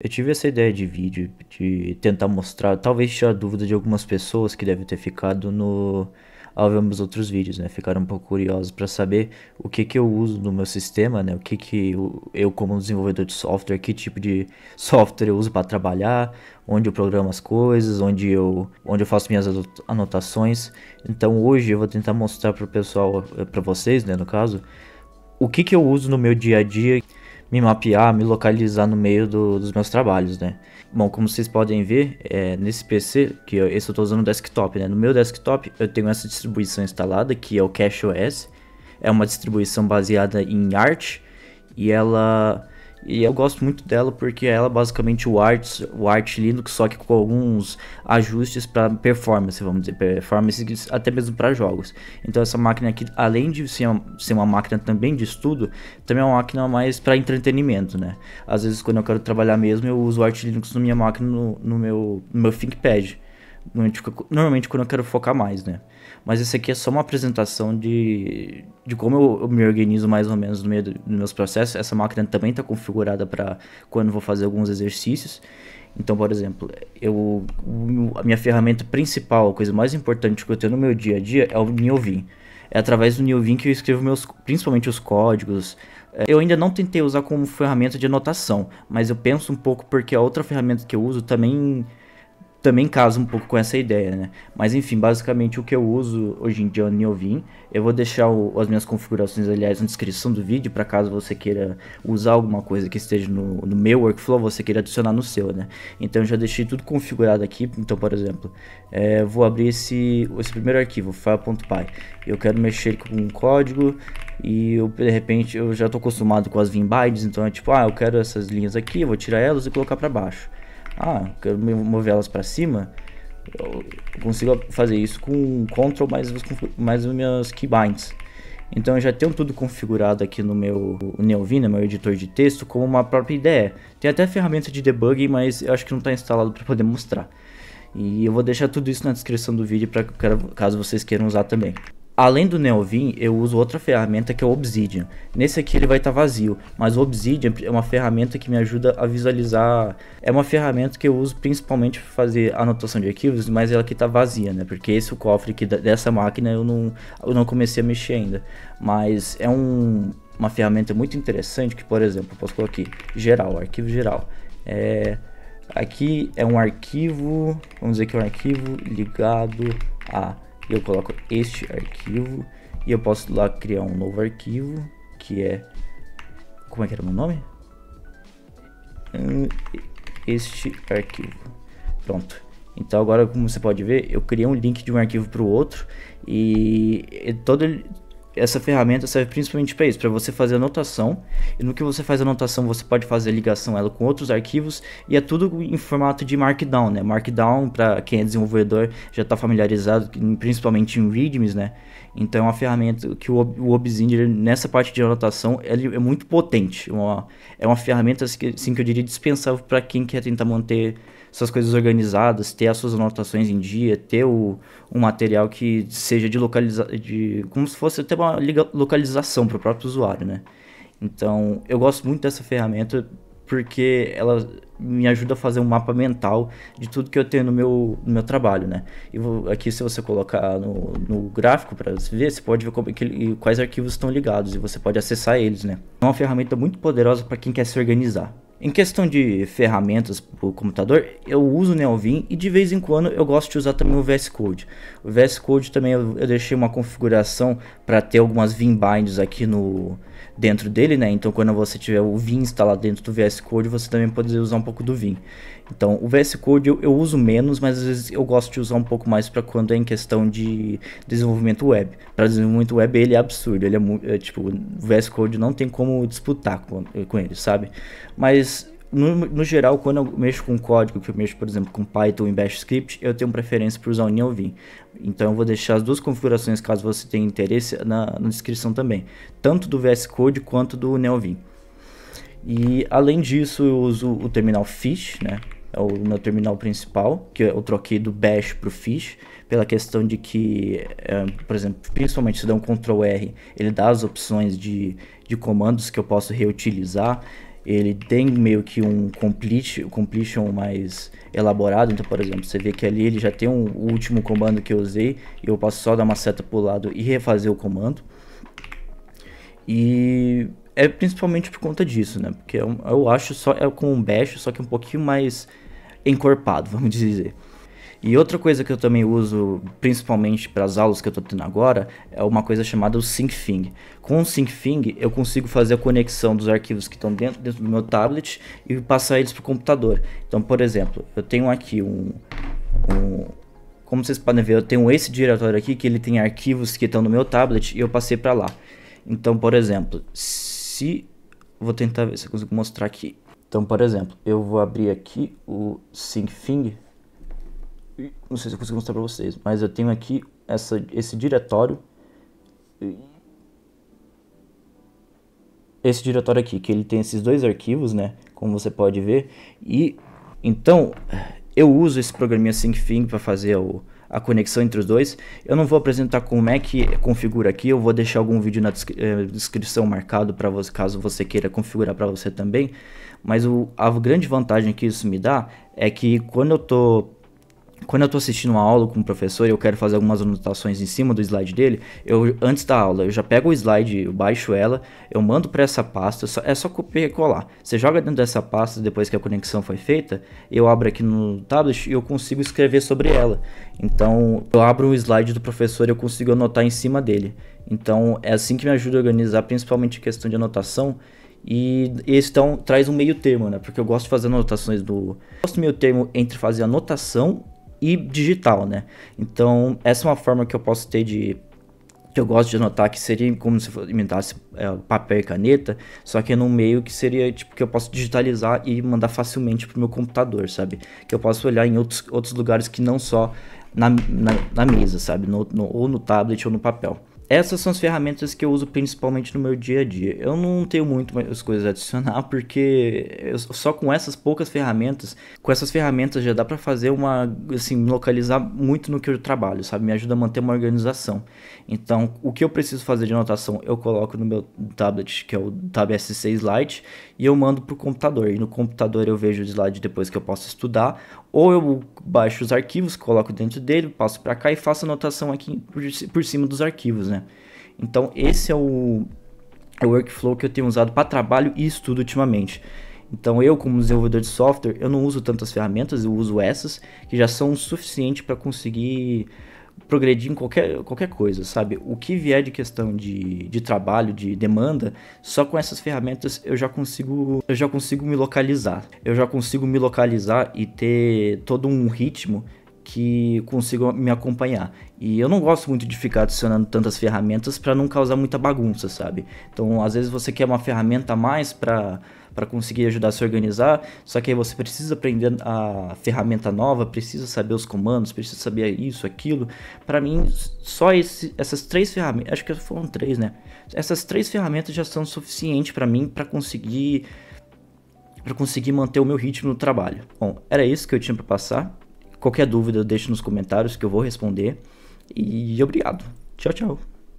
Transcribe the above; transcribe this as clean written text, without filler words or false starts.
Eu tive essa ideia de vídeo, de tentar mostrar, talvez tirar dúvida de algumas pessoas que devem ter ficado ao ver meus outros vídeos, né? Ficaram um pouco curiosos para saber o que que eu uso no meu sistema, né? O que que eu como desenvolvedor de software, que tipo de software eu uso para trabalhar, onde eu programo as coisas, onde eu faço minhas anotações. Então hoje eu vou tentar mostrar para o pessoal, para vocês, né, no caso, o que que eu uso no meu dia a dia, me mapear, me localizar no meio dos meus trabalhos, né? Bom, como vocês podem ver, nesse PC, esse eu tô usando no desktop, né? No meu desktop eu tenho essa distribuição instalada, que é o CashOS. É uma distribuição baseada em Arch, e ela... E eu gosto muito dela porque ela é basicamente o Arch Linux, só que com alguns ajustes para performance, vamos dizer, performance até mesmo para jogos. Então essa máquina aqui, além de ser uma máquina também de estudo, também é uma máquina mais para entretenimento, né? Às vezes quando eu quero trabalhar mesmo, eu uso o Arch Linux na minha máquina, no meu ThinkPad. Normalmente quando eu quero focar mais, né? Mas esse aqui é só uma apresentação de como eu me organizo mais ou menos no meio dos meus processos. Essa máquina também está configurada para quando eu vou fazer alguns exercícios. Então, por exemplo, a minha ferramenta principal, a coisa mais importante que eu tenho no meu dia a dia é o Neovim. É através do Neovim que eu escrevo principalmente os códigos. Eu ainda não tentei usar como ferramenta de anotação, mas eu penso um pouco porque a outra ferramenta que eu uso também casa um pouco com essa ideia, né? Mas enfim, basicamente o que eu uso hoje em dia é o Neovim. Eu vou deixar as minhas configurações, aliás, na descrição do vídeo, para caso você queira usar alguma coisa que esteja no meu workflow, você queira adicionar no seu, né? Então eu já deixei tudo configurado aqui. Então, por exemplo, vou abrir esse primeiro arquivo, file.py. Eu quero mexer com um código e de repente eu já estou acostumado com as Vim bindings, então é tipo, eu quero essas linhas aqui, eu vou tirar elas e colocar para baixo. Quero mover elas para cima. Eu consigo fazer isso com Ctrl mais os meus keybinds. Então eu já tenho tudo configurado aqui no meu Neovim, no meu editor de texto, como uma própria ideia. Tem até ferramenta de debugging, mas eu acho que não está instalado para poder mostrar. E eu vou deixar tudo isso na descrição do vídeo para caso vocês queiram usar também. Além do Neovim, eu uso outra ferramenta que é o Obsidian. Nesse aqui ele vai estar vazio, mas o Obsidian é uma ferramenta que me ajuda a visualizar. É uma ferramenta que eu uso principalmente para fazer anotação de arquivos, mas ela aqui está vazia, né? Porque esse é o cofre aqui dessa máquina eu não comecei a mexer ainda. Mas é uma ferramenta muito interessante que, por exemplo, eu posso colocar aqui, geral, arquivo geral. Aqui é um arquivo, vamos dizer que é um arquivo ligado a... Eu coloco este arquivo e eu posso lá criar um novo arquivo que é... Como é que era o meu nome? Este arquivo. Pronto. Então agora, como você pode ver, eu criei um link de um arquivo para o outro e essa ferramenta serve principalmente para isso, para você fazer anotação. E no que você faz anotação, você pode fazer ligação ela com outros arquivos. E é tudo em formato de Markdown, né? Markdown, para quem é desenvolvedor, já está familiarizado, principalmente em readmes, né? Então é uma ferramenta que o Obsidian, nessa parte de anotação, ele é muito potente. É uma ferramenta assim, que eu diria dispensável para quem quer tentar manter suas coisas organizadas, ter as suas anotações em dia, ter um material que seja como se fosse até uma localização para o próprio usuário, né? Então, eu gosto muito dessa ferramenta porque ela me ajuda a fazer um mapa mental de tudo que eu tenho no meu trabalho, né? E aqui, se você colocar no gráfico para ver, você pode ver quais arquivos estão ligados e você pode acessar eles, né? É uma ferramenta muito poderosa para quem quer se organizar. Em questão de ferramentas para o computador, eu uso o Neovim e de vez em quando eu gosto de usar também o VS Code. O VS Code também eu deixei uma configuração para ter algumas Vim bindings aqui dentro dele, né? Então quando você tiver o Vim instalado dentro do VS Code, você também pode usar um pouco do Vim. Então o VS Code eu uso menos, mas às vezes eu gosto de usar um pouco mais para quando é em questão de desenvolvimento web. Para desenvolvimento web ele é absurdo, ele tipo, o VS Code não tem como disputar com ele, sabe? Mas no geral, quando eu mexo com código, que eu mexo, por exemplo, com Python e Bash Script, eu tenho preferência por usar o Neovim. Então eu vou deixar as duas configurações, caso você tenha interesse, na descrição também. Tanto do VS Code quanto do Neovim. E além disso, eu uso o terminal Fish, né? É o meu terminal principal, que eu troquei do Bash para o Fish, pela questão de que, por exemplo, principalmente se der um Ctrl R, ele dá as opções de comandos que eu posso reutilizar. ele tem meio que um completion mais elaborado. Então, por exemplo, você vê que ali ele já tem o último comando que eu usei, e eu posso só dar uma seta pro lado e refazer o comando. E é principalmente por conta disso, né? Porque eu acho só com um bash, só que um pouquinho mais encorpado, vamos dizer. E outra coisa que eu também uso, principalmente para as aulas que eu estou tendo agora, é uma coisa chamada o SyncThing. Com o SyncThing eu consigo fazer a conexão dos arquivos que estão dentro do meu tablet e passar eles para o computador. Então, por exemplo, eu tenho aqui como vocês podem ver, eu tenho esse diretório aqui que ele tem arquivos que estão no meu tablet e eu passei para lá. Então, por exemplo, vou tentar ver se eu consigo mostrar aqui. Então, por exemplo, eu vou abrir aqui o SyncThing. Não sei se eu consigo mostrar para vocês, mas eu tenho aqui esse diretório. Esse diretório aqui, que ele tem esses dois arquivos, né? Como você pode ver. E então eu uso esse programinha SyncThing para fazer a conexão entre os dois. Eu não vou apresentar como é que configura aqui. Eu vou deixar algum vídeo na descrição marcado para você, caso você queira configurar para você também. Mas a grande vantagem que isso me dá é que quando eu tô assistindo uma aula com o professor e eu quero fazer algumas anotações em cima do slide dele, antes da aula, eu já pego o slide, eu baixo ela, eu mando para essa pasta, é só copiar e colar. Você joga dentro dessa pasta depois que a conexão foi feita, eu abro aqui no tablet e eu consigo escrever sobre ela. Então, eu abro o slide do professor e eu consigo anotar em cima dele. Então, é assim que me ajuda a organizar, principalmente a questão de anotação. E esse então traz um meio termo, né? Porque eu gosto de fazer anotações gosto do meio termo entre fazer anotação e digital, né? Então, essa é uma forma que eu posso ter que eu gosto de anotar, que seria como se imitasse papel e caneta, só que é num meio que seria tipo que eu posso digitalizar e mandar facilmente pro meu computador, sabe? Que eu posso olhar em outros lugares que não só na mesa, sabe? Ou no tablet ou no papel. Essas são as ferramentas que eu uso principalmente no meu dia a dia. Eu não tenho muito mais coisas a adicionar, porque só com essas poucas ferramentas, já dá pra fazer me localizar muito no que eu trabalho, sabe? Me ajuda a manter uma organização. Então, o que eu preciso fazer de anotação, eu coloco no meu tablet, que é o Tab S6 Lite, e eu mando pro computador. E no computador eu vejo o slide depois que eu posso estudar, ou eu baixo os arquivos, coloco dentro dele, passo para cá e faço anotação aqui por cima dos arquivos, né? Então esse é o workflow que eu tenho usado para trabalho e estudo ultimamente. Então eu, como desenvolvedor de software, eu não uso tantas ferramentas, eu uso essas que já são o suficiente para conseguir progredir em qualquer coisa, sabe? O que vier de questão de trabalho, de demanda, só com essas ferramentas eu já consigo me localizar. Eu já consigo me localizar e ter todo um ritmo que consiga me acompanhar. E eu não gosto muito de ficar adicionando tantas ferramentas para não causar muita bagunça, sabe? Então, às vezes você quer uma ferramenta a mais para conseguir ajudar a se organizar, só que aí você precisa aprender a ferramenta nova, precisa saber os comandos, precisa saber isso, aquilo. Para mim, só essas 3 ferramentas, acho que foram 3, né? Essas 3 ferramentas já são suficientes para mim para conseguir manter o meu ritmo no trabalho. Bom, era isso que eu tinha para passar. Qualquer dúvida, deixe nos comentários que eu vou responder. E obrigado. Tchau, tchau.